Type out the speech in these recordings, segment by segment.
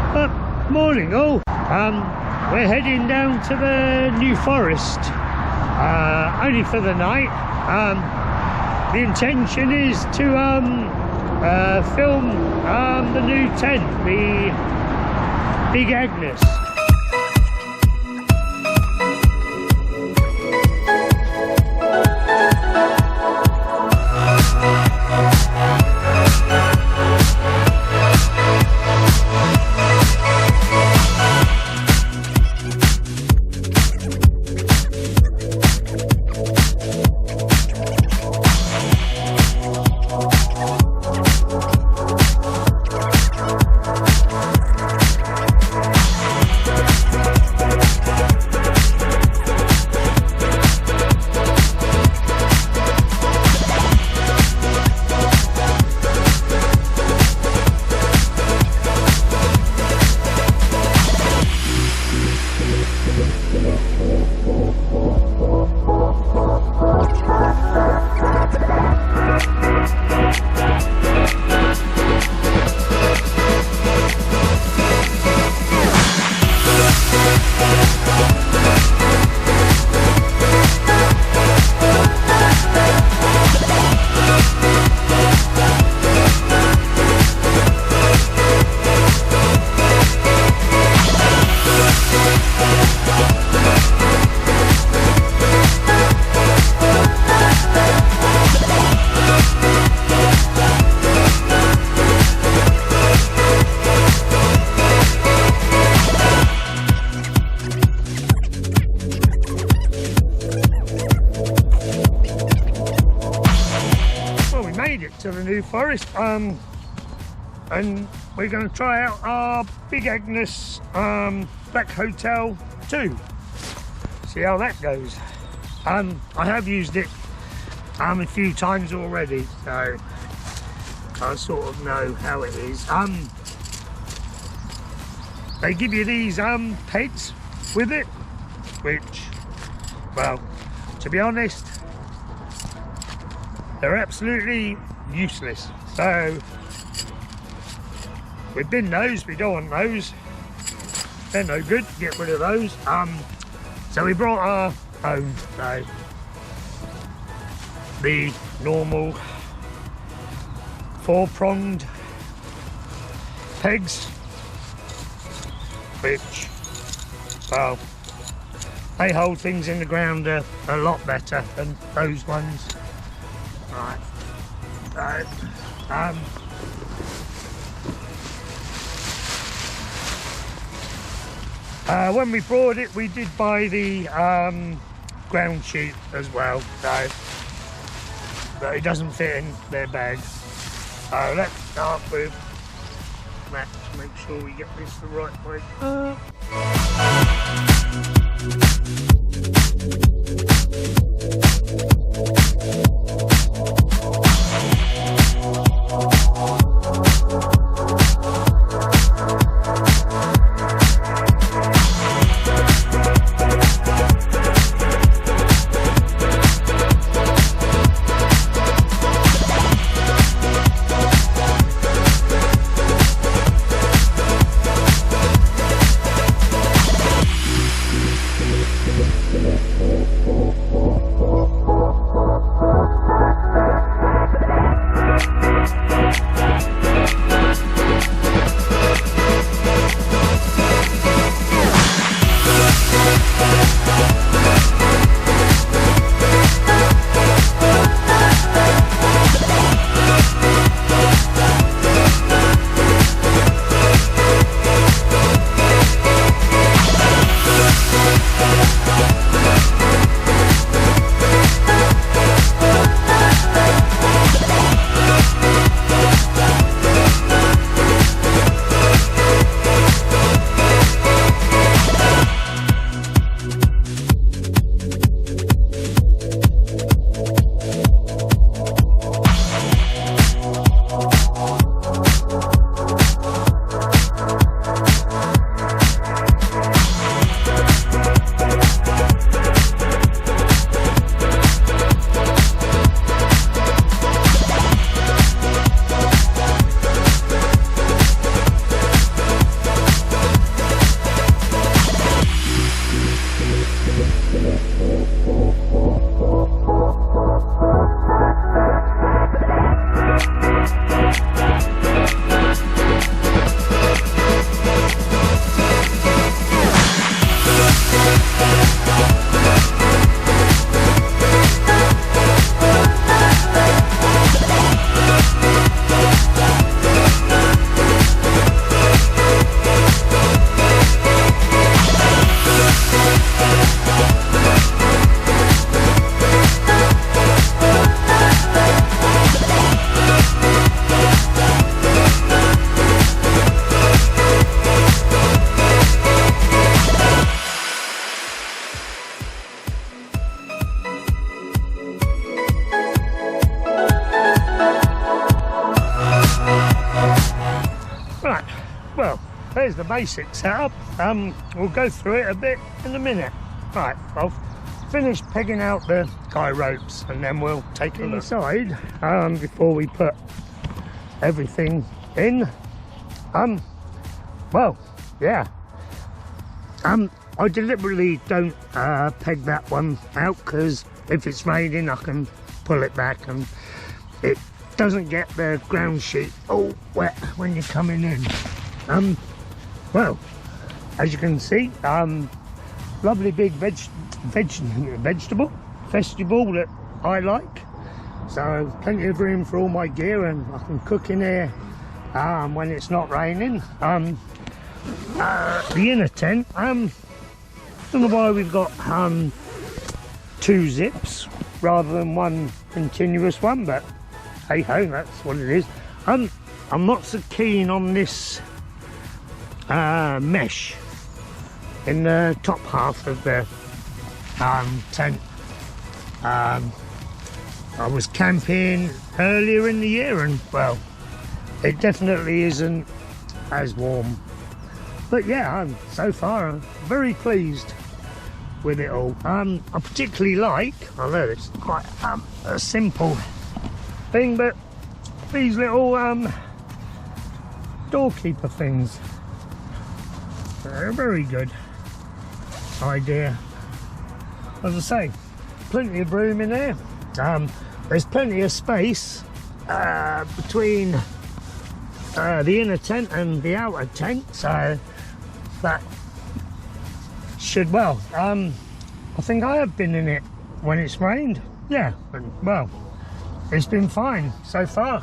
Morning all. We're heading down to the New Forest, only for the night. The intention is to film the new tent, the Big Agnes. To the New Forest, and we're going to try out our Big Agnes Black Hotel 2, see how that goes. I have used it a few times already, so I sort of know how it is. They give you these pegs with it, which, well, to be honest, they're absolutely useless. So we've bin those, we don't want those, they're no good, get rid of those. So we brought our own, so the normal 4-pronged pegs, which, well, they hold things in the ground a lot better than those ones. Right. So, when we brought it, we did buy the ground sheet as well, so but it doesn't fit in their bag. So let's start with that to make sure we get this the right way up. there's the basic setup. We'll go through it a bit in a minute. Right, I'll finish pegging out the guy ropes and then we'll take a look inside before we put everything in. Well, yeah. I deliberately don't peg that one out because if it's raining I can pull it back and it doesn't get the ground sheet all wet when you're coming in. Well, as you can see, lovely big vestibule that I like. So plenty of room for all my gear and I can cook in here when it's not raining. The inner tent, don't know why we've got 2 zips rather than one continuous one, but hey ho, that's what it is. I'm not so keen on this mesh in the top half of the tent. I was camping earlier in the year and well, it definitely isn't as warm. But yeah, so far I'm very pleased with it all. I particularly like, I know it's quite a simple thing, but these little doorkeeper things, they're a very good idea. As I say, plenty of room in there. There's plenty of space between the inner tent and the outer tent, so that should, well, I think I have been in it when it's rained. Yeah, and well, it's been fine so far.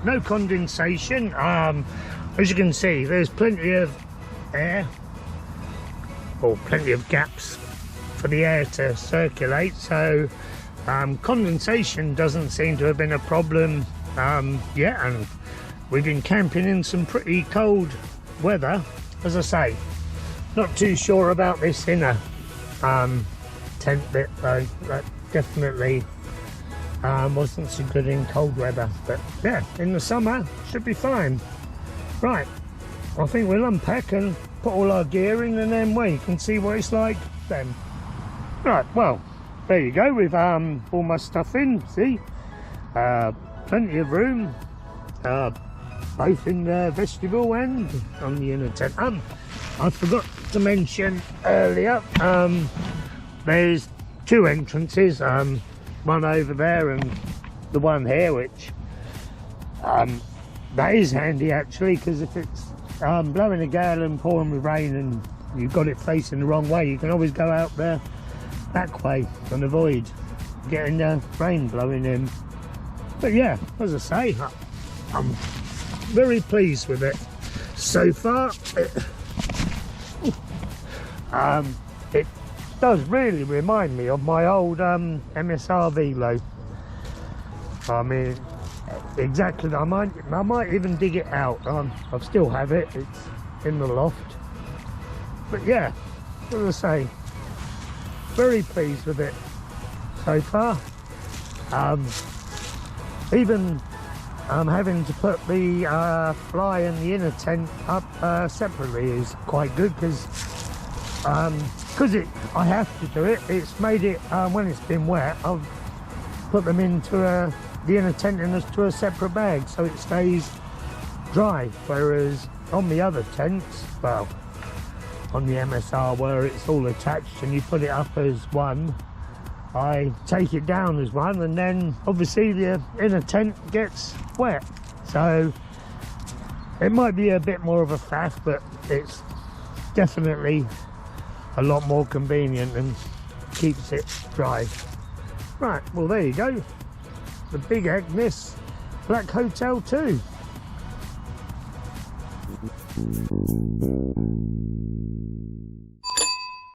No condensation. As you can see, there's plenty of air, or plenty of gaps for the air to circulate, so condensation doesn't seem to have been a problem yet, and we've been camping in some pretty cold weather. As I say, not too sure about this inner tent bit though. That definitely wasn't so good in cold weather, but yeah, in the summer should be fine. Right, I think we'll unpack and put all our gear in and then wait and see what it's like then. Right, well, there you go with all my stuff in. See, plenty of room, both in the vestibule and on the inner tent. I forgot to mention earlier, there's 2 entrances, one over there and the one here, which that is handy actually, because if it's blowing a gale and pouring with rain and you've got it facing the wrong way, you can always go out there back way and avoid getting the rain blowing in. But yeah, as I say, I'm very pleased with it so far. It does really remind me of my old MSR Velo. I mean, exactly. I might even dig it out. I still have it. It's in the loft. But yeah, as I say, very pleased with it so far. Even having to put the fly and the inner tent up separately is quite good, because I have to do it. It's made it when it's been wet, I've put them into the inner tent into a separate bag so it stays dry, whereas on the other tents, well, on the MSR where it's all attached and you put it up as one, I take it down as one, and then obviously the inner tent gets wet, so it might be a bit more of a faff, but it's definitely a lot more convenient and keeps it dry. Right, well there you go, the Big Agnes Black Hotel 2.